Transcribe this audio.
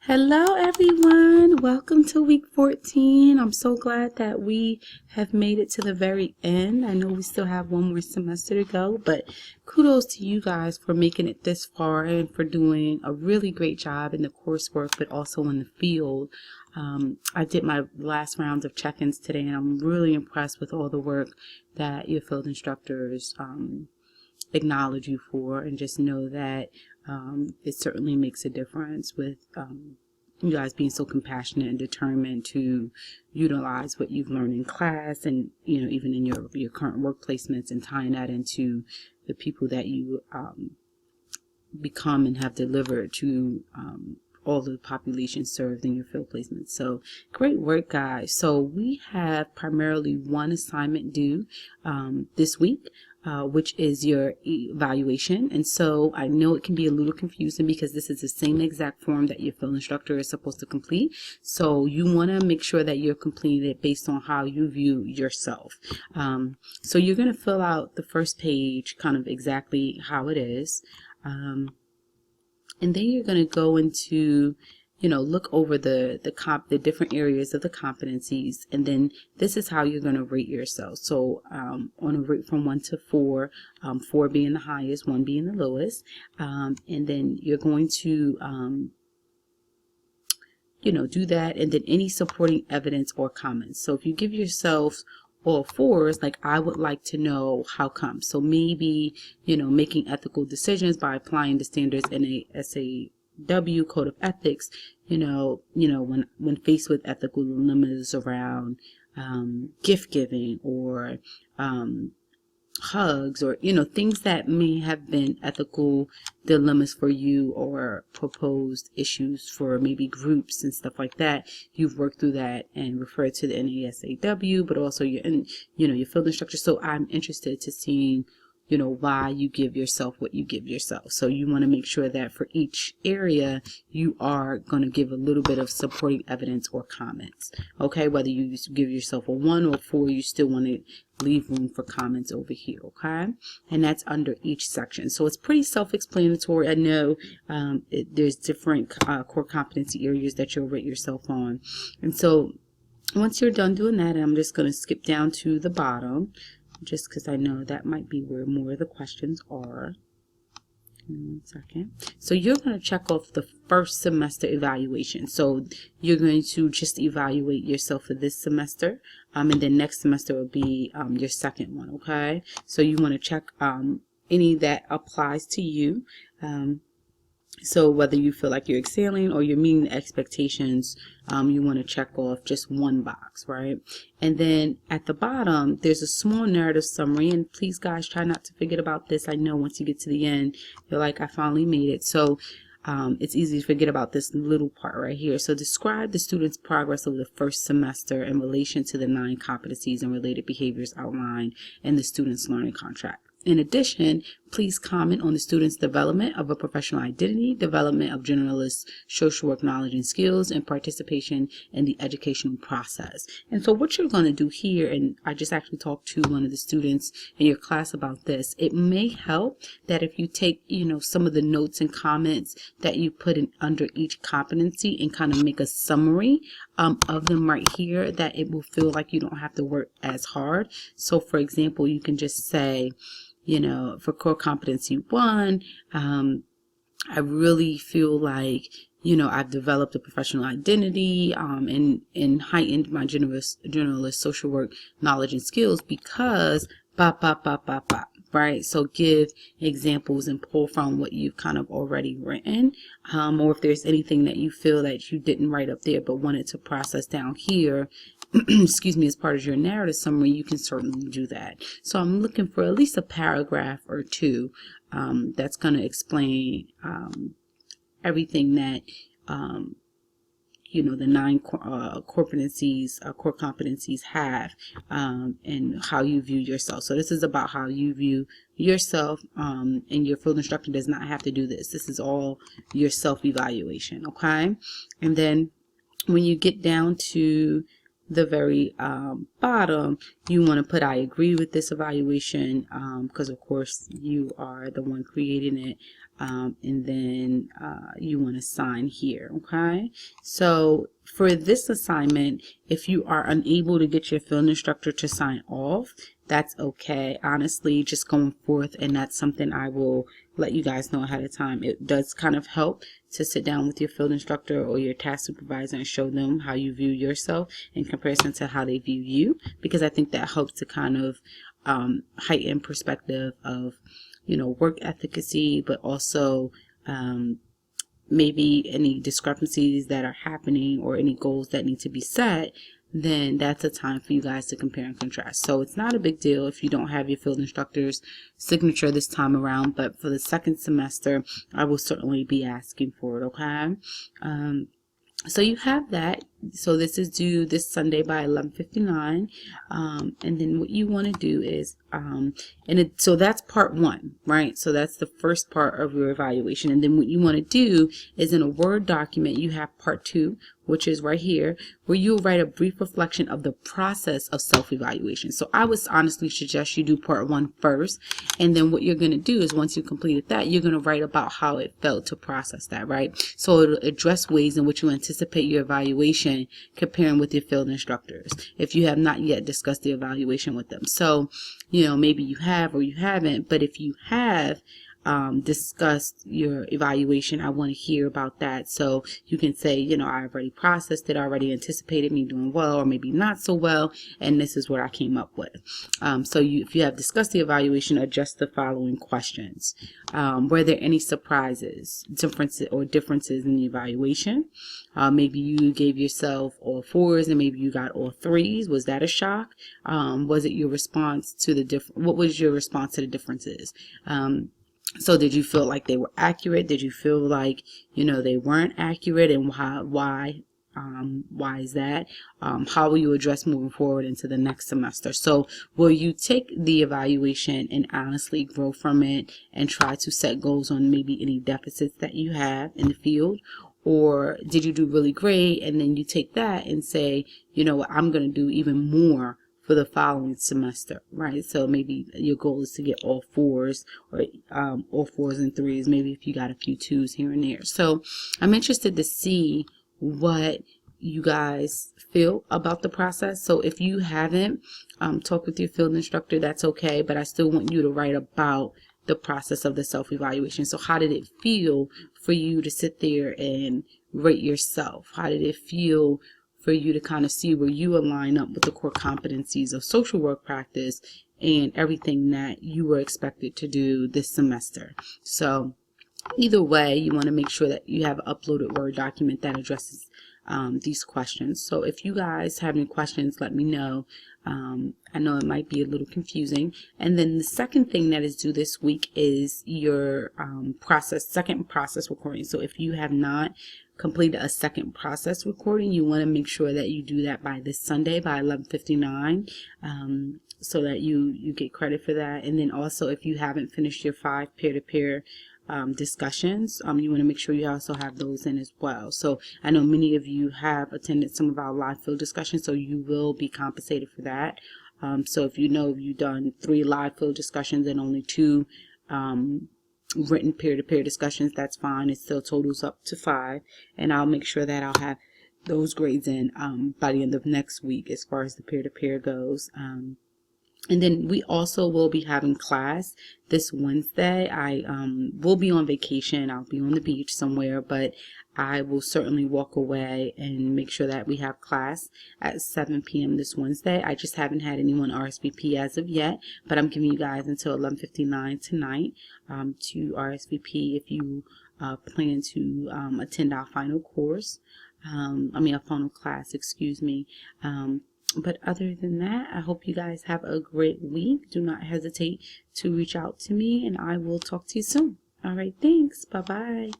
Hello, everyone. Welcome to week 14. I'm so glad that we have made it to the very end. I know we still have one more semester to go, but kudos to you guys for making it this far and for doing a really great job in the coursework, but also in the field. I did my last rounds of check-ins today, and I'm really impressed with all the work that your field instructors acknowledge you for, and just know that it certainly makes a difference with you guys being so compassionate and determined to utilize what you've learned in class, and even in your current work placements, and tying that into the people that you become and have delivered to all the population served in your field placements. So great work, guys. So we have primarily one assignment due this week, which is your evaluation. And so I know it can be a little confusing because this is the same exact form that your field instructor is supposed to complete. So you want to make sure that you're completing it based on how you view yourself. So you're going to fill out the first page kind of exactly how it is. And then you're going to go into, look over the different areas of the competencies, and then this is how you're going to rate yourself. So on a rate from 1 to 4, 4 being the highest, 1 being the lowest, and then you're going to do that, and then any supporting evidence or comments. So if you give yourself all 4s, like, I would like to know how come. So maybe, making ethical decisions by applying the standards in a SAW code of ethics, when faced with ethical dilemmas around gift giving or hugs, or things that may have been ethical dilemmas for you, or proposed issues for maybe groups and stuff like that. You've worked through that and referred to the NASAW, but also your field instructor. So I'm interested to seeing why you give yourself what you give yourself. So you want to make sure that for each area you are going to give a little bit of supporting evidence or comments. Okay, whether you give yourself a 1 or 4, you still want to leave room for comments over here. Okay, and that's under each section. So it's pretty self-explanatory. I know there's different core competency areas that you'll rate yourself on. And so once you're done doing that, I'm just going to skip down to the bottom, just because I know that might be where more of the questions are. 1 second. So you're going to check off the first semester evaluation. So you're going to just evaluate yourself for this semester, and then next semester will be your second one. Okay, so you want to check any that applies to you. So whether you feel like you're excelling or you're meeting the expectations, you want to check off just one box, right? And then at the bottom, there's a small narrative summary. And please, guys, try not to forget about this. I know once you get to the end, you're like, I finally made it. So it's easy to forget about this little part right here. So describe the student's progress over the first semester in relation to the 9 competencies and related behaviors outlined in the student's learning contract. In addition, please comment on the student's development of a professional identity, development of generalist social work knowledge and skills, and participation in the educational process. And so what you're going to do here, and I just actually talked to one of the students in your class about this, it may help that if you take, some of the notes and comments that you put in under each competency and kind of make a summary of them right here, that it will feel like you don't have to work as hard. So for example, you can just say, for core competency 1, I really feel like, I've developed a professional identity and heightened my generalist social work knowledge and skills because right? So give examples and pull from what you've kind of already written, or if there's anything that you feel that you didn't write up there but wanted to process down here, excuse me, as part of your narrative summary, you can certainly do that. So I'm looking for at least a paragraph or 2 that's going to explain everything that the 9 core competencies have, and how you view yourself. So this is about how you view yourself, and your field instructor does not have to do this. This is all your self-evaluation. Okay, and then when you get down to the very bottom, you want to put I agree with this evaluation, because of course you are the one creating it. and then you want to sign here. Okay, so for this assignment, if you are unable to get your field instructor to sign off, that's okay. Honestly, just going forth, and that's something I will let you guys know ahead of time. It does kind of help to sit down with your field instructor or your task supervisor and show them how you view yourself in comparison to how they view you, because I think that helps to kind of heighten perspective of, you know, work efficacy, but also maybe any discrepancies that are happening or any goals that need to be set. Then that's a time for you guys to compare and contrast. So it's not a big deal if you don't have your field instructor's signature this time around, but for the second semester, I will certainly be asking for it, okay? So you have that. So this is due this Sunday by 11:59, and then what you want to do is, so that's part one, right? So that's the first part of your evaluation, and then what you want to do is in a Word document, you have part two, which is right here, where you'll write a brief reflection of the process of self-evaluation. So I would honestly suggest you do part one first, and then what you're going to do is once you completed that, you're going to write about how it felt to process that, right? So it'll address ways in which you anticipate your evaluation comparing with your field instructors if you have not yet discussed the evaluation with them. So, you know, maybe you have or you haven't, but if you have discussed your evaluation, I want to hear about that. So you can say, you know, I already processed it, I already anticipated me doing well or maybe not so well, and this is what I came up with. So if you have discussed the evaluation, adjust the following questions. Were there any surprises, differences in the evaluation? Maybe you gave yourself all 4s and maybe you got all 3s. Was that a shock? Was it your response to what was your response to the differences? So did you feel like they were accurate? Did you feel like, you know, they weren't accurate, and why is that? How will you address moving forward into the next semester? So will you take the evaluation and honestly grow from it and try to set goals on maybe any deficits that you have in the field? Or did you do really great and then you take that and say, you know what, I'm going to do even more for the following semester, right? So maybe your goal is to get all 4s or all 4s and 3s, maybe if you got a few 2s here and there. So I'm interested to see what you guys feel about the process. So if you haven't talked with your field instructor, that's okay, but I still want you to write about the process of the self-evaluation. So how did it feel for you to sit there and rate yourself? How did it feel for you to kind of see where you align up with the core competencies of social work practice and everything that you were expected to do this semester? So either way, you want to make sure that you have an uploaded Word document that addresses these questions. So if you guys have any questions, let me know. I know it might be a little confusing. And then the second thing that is due this week is your second process recording. So if you have not completed a second process recording, you want to make sure that you do that by this Sunday by 11:59, so that you get credit for that. And then also, if you haven't finished your 5 peer-to-peer discussions, you want to make sure you also have those in as well. So I know many of you have attended some of our live field discussions, so you will be compensated for that. So if you've done 3 live field discussions and only 2 written peer-to-peer discussions, that's fine. It still totals up to 5, and I'll make sure that I'll have those grades in by the end of next week as far as the peer-to-peer goes. And then we also will be having class this Wednesday. I will be on vacation. I'll be on the beach somewhere, but I will certainly walk away and make sure that we have class at 7 p.m. this Wednesday. I just haven't had anyone RSVP as of yet, but I'm giving you guys until 11:59 tonight to RSVP if you plan to attend our final course. Our final class, excuse me. But other than that, I hope you guys have a great week. Do not hesitate to reach out to me, and I will talk to you soon. All right, thanks. Bye-bye.